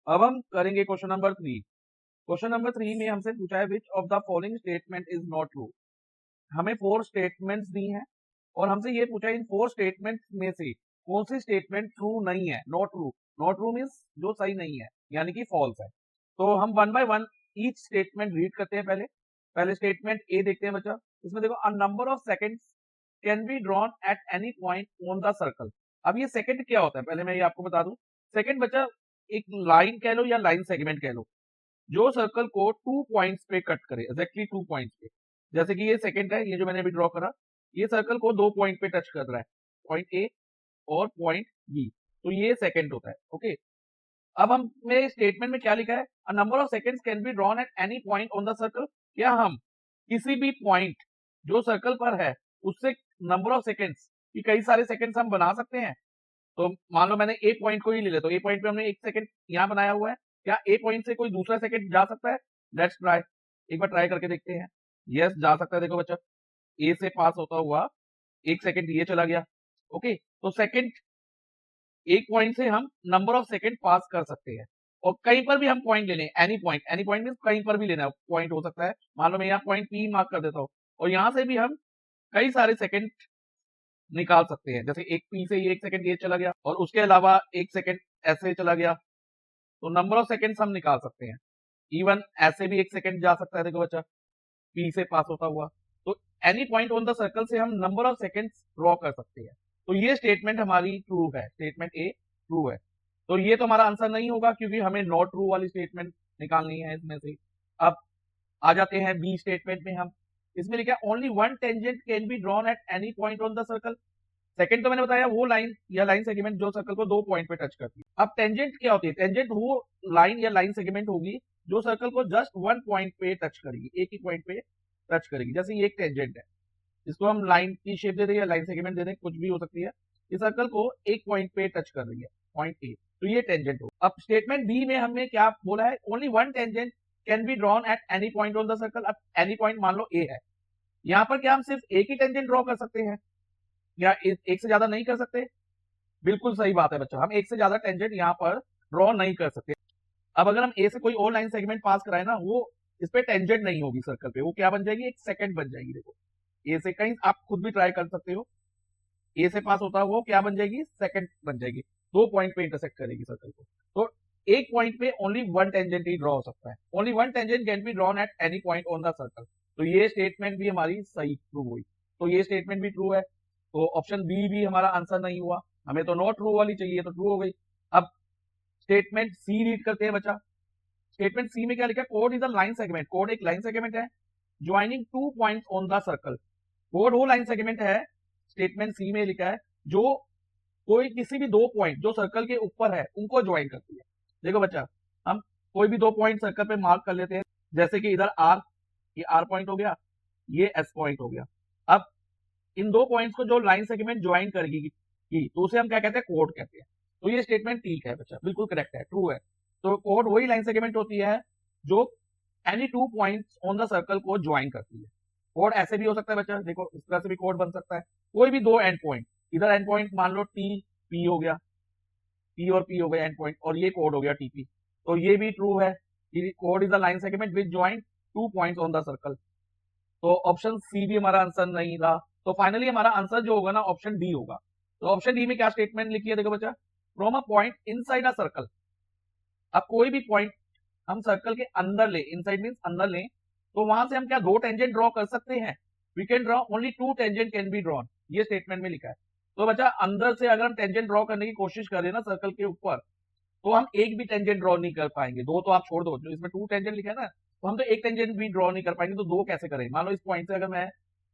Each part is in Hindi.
अब हम करेंगे क्वेश्चन नंबर 3। क्वेश्चन नंबर 3 में हमसे पूछा है which of the following statement is not true. हमें 4 स्टेटमेंट्स दी हैं और हमसे ये पूछा है इन 4 स्टेटमेंट्स में से कौन सी स्टेटमेंट ट्रू नहीं है, not true. Not true means जो सही नहीं है, यानी कि फॉल्स है। तो हम one by one each statement read करते हैं। पहले स्टेटमेंट ए देखते हैं बच्चा। इसमें देखो a number of seconds can be drawn at any point on the circle. अब ये सेकंड क्या होता है, पहले मैं ये आपको बता दूं। सेकंड बच्चा एक लाइन कह लो या लाइन सेगमेंट कह लो, जो सर्कल को 2 पॉइंट्स पे कट करे, एग्जैक्टली 2 पॉइंट्स पे। जैसे कि ये सेकंड है, ये जो मैंने अभी ड्रॉ करा, ये सर्कल को 2 पॉइंट पे टच कर रहा है, पॉइंट ए और पॉइंट बी। तो ये सेकंड होता है। ओके, अब हम मेरे स्टेटमेंट में क्या लिखा है, a number of seconds can be drawn at any point on the circle. क्या हम किसी भी पॉइंट जो सर्कल पर है उससे नंबर ऑफ सेकंड्स की कई सारे सेकंड्स हम बना सकते हैं। तो मान लो मैंने ए पॉइंट को ही ले लिया, तो ए पॉइंट पे हमने 1 सेकंड यहाँ बनाया हुआ है। क्या ए पॉइंट से कोई दूसरा सेकंड जा सकता है? लेट्स ट्राई, एक बार ट्राई करके देखते हैं। यस, जा सकता है। देखो बच्चा, ए से पास होता हुआ 1 सेकंड ये चला गया। ओके, तो सेकंड एक पॉइंट से हम नंबर ऑफ सेकंड पास कर सकते हैं। और कहीं पर भी हम पॉइंट ले लें, एनी पॉइंट मीन कहीं पर भी लेना पॉइंट हो सकता है। मान लो मैं यहाँ पॉइंट पी मार्क कर देता हूँ और यहाँ से भी हम कई सारे सेकंड निकाल सकते हैं। जैसे एक पी से 1 सेकंड ये चला गया और उसके अलावा 1 सेकंड ऐसे चला गया, तो नंबर ऑफ सेकंड्स हम निकाल सकते हैं। इवन ऐसे भी 1 सेकंड जा सकता है। देखो बच्चा, पी से पास होता हुआ, तो any point on the circle से हम नंबर ऑफ सेकंड्स ड्रॉ कर सकते हैं। तो ये स्टेटमेंट हमारी ट्रू है, स्टेटमेंट ए ट्रू है। तो ये तो हमारा आंसर नहीं होगा क्योंकि हमें नॉट ट्रू वाली स्टेटमेंट निकालनी है इसमें से। अब आ जाते हैं बी स्टेटमेंट में। हम इसमें लिखा है only one tangent can be drawn at any point on the circle. Second तो मैंने बताया वो लाइन या लाइन सेगमेंट जो सर्कल को 2 पॉइंट पे टच करती है। अब टेंजेंट क्या होती है? टेंजेंट वो लाइन या लाइन सेगमेंट होगी जो सर्कल को जस्ट 1 पॉइंट पे टच करेगी, एक ही पॉइंट पे टच करेगी। जैसे ये एक टेंजेंट है, इसको हम लाइन की शेप दे दें या लाइन सेगमेंट दे दें, कुछ भी हो सकती है। इस सर्कल को एक पॉइंट पे टच कर रही है, पॉइंट ए, तो ये टेंजेंट हो। अब स्टेटमेंट बी में हमने क्या बोला है, only one tangent can be drawn at any point on the circle. अब एनी पॉइंट मान लो ए है, यहाँ पर क्या हम सिर्फ एक ही टेंजेंट ड्रॉ कर सकते हैं या एक से ज्यादा नहीं कर सकते? बिल्कुल सही बात है बच्चा, हम एक से ज्यादा टेंजेंट यहाँ पर ड्रॉ नहीं कर सकते। अब अगर हम ए से कोई और लाइन सेगमेंट पास कराए ना, वो इस पे टेंजेंट नहीं होगी सर्कल पे, वो क्या बन जाएगी, एक सेकंड बन जाएगी। देखो ए से, कहीं आप खुद भी ट्राई कर सकते हो, ए से पास होता है वो क्या बन जाएगी, सेकंड बन जाएगी। 2 पॉइंट पे इंटरसेक्ट करेगी सर्कल को। तो एक पॉइंट पे ओनली वन टेंजेंट ही ड्रॉ हो सकता है। Only one tangent can be drawn at any point on the circle. तो ये स्टेटमेंट भी हमारी सही ट्रू हुई। तो ये स्टेटमेंट भी ट्रू है, तो ऑप्शन बी भी हमारा आंसर नहीं हुआ। हमें तो नॉट ट्रू वाली चाहिए, तो ट्रू हो गई। अब स्टेटमेंट सी रीड करते हैं बच्चा। स्टेटमेंट सी में क्या लिखा है, code is a line segment. Code एक लाइन सेगमेंट है joining 2 points on the circle. Code वो लाइन सेगमेंट है, स्टेटमेंट सी में लिखा है, जो कोई किसी भी 2 पॉइंट जो सर्कल के ऊपर है उनको ज्वाइन करती है। देखो बच्चा, हम कोई भी 2 पॉइंट सर्कल पे मार्क कर लेते हैं, जैसे कि इधर आर, ये आर पॉइंट हो गया, ये एस पॉइंट हो गया। अब इन 2 पॉइंट्स को जो लाइन सेगमेंट ज्वाइन करेगी तो उसे हम क्या कहते हैं, कोड कहते हैं। तो ये स्टेटमेंट ठीक है बच्चा, बिल्कुल करेक्ट है, ट्रू है। तो कोड वही लाइन सेगमेंट होती है जो any 2 points on the circle को ज्वाइन करती है। कोड ऐसे भी हो सकता है बच्चा, देखो इस तरह से भी कोड बन सकता है। कोई भी 2 एंड पॉइंट, इधर एंड पॉइंट मान लो टी पी हो गया, पी और पी हो गया एंड पॉइंट, और ये कोड हो गया टीपी, तो ये भी ट्रू है। Code is the line segment which join 2 points on the circle. तो ऑप्शन सी भी हमारा आंसर नहीं रहा। तो फाइनली हमारा आंसर जो होगा ना, ऑप्शन डी होगा। तो ऑप्शन डी में क्या स्टेटमेंट लिखी है, देखो बच्चा, from a point inside a circle. अब कोई भी पॉइंट हम सर्कल के अंदर ले, इनसाइड मींस अंदर ले, तो वहां से हम क्या 2 टेंजेंट ड्रॉ कर सकते हैं। We can draw only 2 tangent can be drawn, ये स्टेटमेंट में लिखा है। तो बच्चा अंदर से अगर हम टेंजेंट ड्रॉ करने की कोशिश कर रहे हैं ना सर्कल के ऊपर, तो हम एक भी टेंजेंट ड्रॉ नहीं कर पाएंगे। 2 तो आप छोड़ दो, जो इसमें 2 टेंजेंट लिखा है ना, तो हम तो एक टेंजेंट भी ड्रॉ नहीं कर पाएंगे, तो 2 कैसे करें। मान लो इस पॉइंट से अगर मैं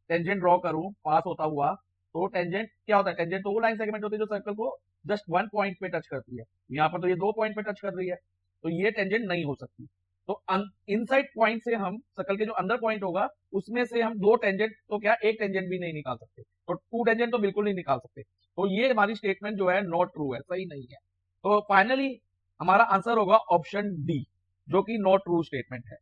टेंजेंट ड्रॉ करूं पास होता हुआ, तो टेंजेंट क्या होता है, टेंजेंट तो वो लाइन सेगमेंट होती है जो सर्कल को जस्ट 1 पॉइंट पे टच करती है। यहाँ पर तो ये 2 पॉइंट पे टच कर रही है, तो ये टेंजेंट नहीं हो सकती। तो इनसाइड पॉइंट से हम सर्कल के जो अंदर पॉइंट होगा उसमें से हम 2 टेंजेंट, तो क्या एक टेंजेंट भी नहीं निकाल सकते, तो 2 टेंजेंट तो बिल्कुल नहीं निकाल सकते। तो ये हमारी स्टेटमेंट जो है नॉट ट्रू है, सही नहीं है। तो फाइनली हमारा आंसर होगा ऑप्शन डी, जो कि नॉट ट्रू स्टेटमेंट है।